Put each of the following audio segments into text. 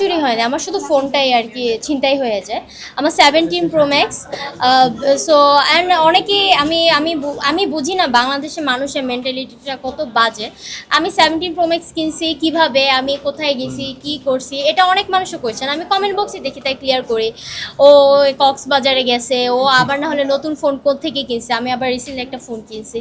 চুরি হয় না, আমার শুধু ফোনটাই আর কি ছিনতাই হয়ে যায়। আমার 17 Pro Max। সো অ্যান্ড অনেকেই আমি বুঝি না বাংলাদেশের মানুষের মেন্টালিটিটা কত বাজে। আমি 17 Pro Max কিনছি কিভাবে, আমি কোথায় গেছি, কি করছি, এটা অনেক মানুষও করছেন। আমি কমেন্ট বক্সে দেখি, তাই ক্লিয়ার করি। ও কক্সবাজারে গেছে, ও আবার না হলে নতুন ফোন কোত্থেকে কিনছে, আমি আবার রিসেন্টলি একটা ফোন কিনছি।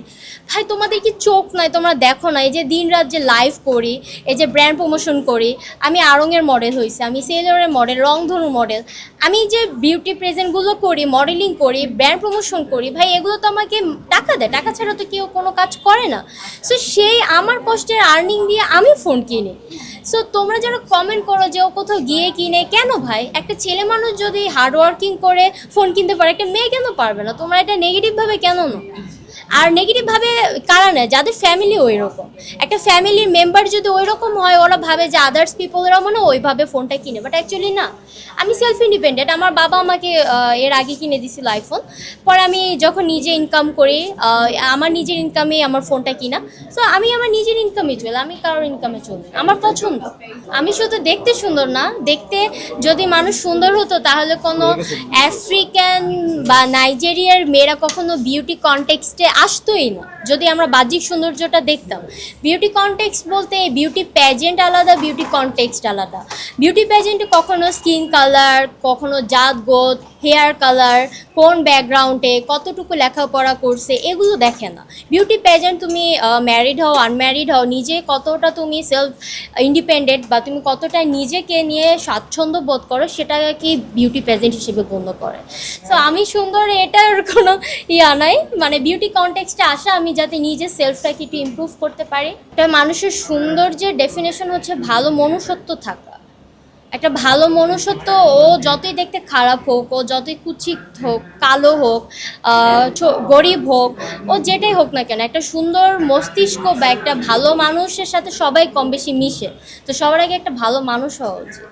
ভাই তোমাদের কি চোখ নাই? তোমরা দেখো না এই যে দিন রাত যে লাইভ করি, এই যে ব্র্যান্ড প্রমোশন করি। আমি আড়ংয়ের মডেল হয়েছি, আমি সেলরের মডেল, রংধনু মডেল। আমি যে বিউটি প্রেজেন্টগুলো করি, মডেলিং করি, ব্র্যান্ড প্রমোশন করি, ভাই এগুলো তো আমাকে টাকা দেয়, টাকা ছাড়া তো কেউ কোনো কাজ করে না। সো সেই আমার কষ্টের আর্নিং দিয়ে আমি ফোন কিনি। সো তোমরা যারা কমেন্ট করো যে ও কোথাও গিয়ে কিনে, কেন ভাই? একটা ছেলে মানুষ যদি হার্ডওয়ার্কিং করে ফোন কিনতে পারে, একটা মেয়ে কেন পারবে না? তোমরা এটা নেগেটিভভাবে কেন না? আর নেগেটিভভাবে কারা নেয়? যাদের ফ্যামিলি ওই রকম। একটা ফ্যামিলির মেম্বার যদি ওই রকম হয়, ওরা ভাবে যে আদার্স পিপলরাও মানে ওইভাবে ফোনটা কিনে, বাট অ্যাকচুয়ালি না। আমি সেলফ ইন্ডিপেন্ডেন্ট। আমার বাবা আমাকে এর আগে কিনে দিছিল আইফোন। পরে আমি যখন নিজে ইনকাম করি, আমার নিজের ইনকামেই আমার ফোনটা কিনা। সো আমি আমার নিজের ইনকামে চলি, আমি কারোর ইনকামে চলি, আমার পছন্দ। আমি শুধু দেখতে সুন্দর না, দেখতে যদি মানুষ সুন্দর হতো তাহলে কোনো আফ্রিকান বা নাইজেরিয়ার মেয়েরা কখনো বিউটি কনটেক্সটে আসতোই না, যদি আমরা বাহ্যিক সৌন্দর্যটা দেখতাম। বিউটি কনটেক্সট বলতে বিউটি প্যাজেন্ট আলাদা, বিউটি কনটেক্সট আলাদা। বিউটি প্যাজেন্টে কখনো স্কিন কালার, কখনো জাত গোত, হেয়ার কালার, কোন ব্যাকগ্রাউন্ডে কতটুকু লেখাপড়া করছে, এগুলো দেখে না। বিউটি প্যাজেন্ট তুমি ম্যারিড হও, আনম্যারিড হও, নিজে কতটা তুমি সেলফ ইন্ডিপেন্ডেন্ট বা তুমি কতটা নিজেকে নিয়ে স্বাচ্ছন্দ্য বোধ করো, সেটাকে বিউটি প্যাজেন্ট হিসেবে গণ্য করে। সো আমি সুন্দর, এটার কোনো নাই, মানে বিউটি কনটেক্সটে আসা আমি যাতে নিজে সেলফটাকে একটু ইমপ্রুভ করতে পারি। একটা মানুষের সৌন্দর্যের ডেফিনেশন হচ্ছে ভালো মনুষ্যত্ব থাকা। একটা ভালো মনুষ্যত্ব, ও যতই দেখতে খারাপ হোক, ও যতই কুচিত হোক, কালো হোক, গরিব হোক, ও যেটাই হোক না কেন, একটা সুন্দর মস্তিষ্ক বা একটা ভালো মানুষের সাথে সবাই কম বেশি মিশে। তো সবার আগে একটা ভালো মানুষ হওয়া উচিত।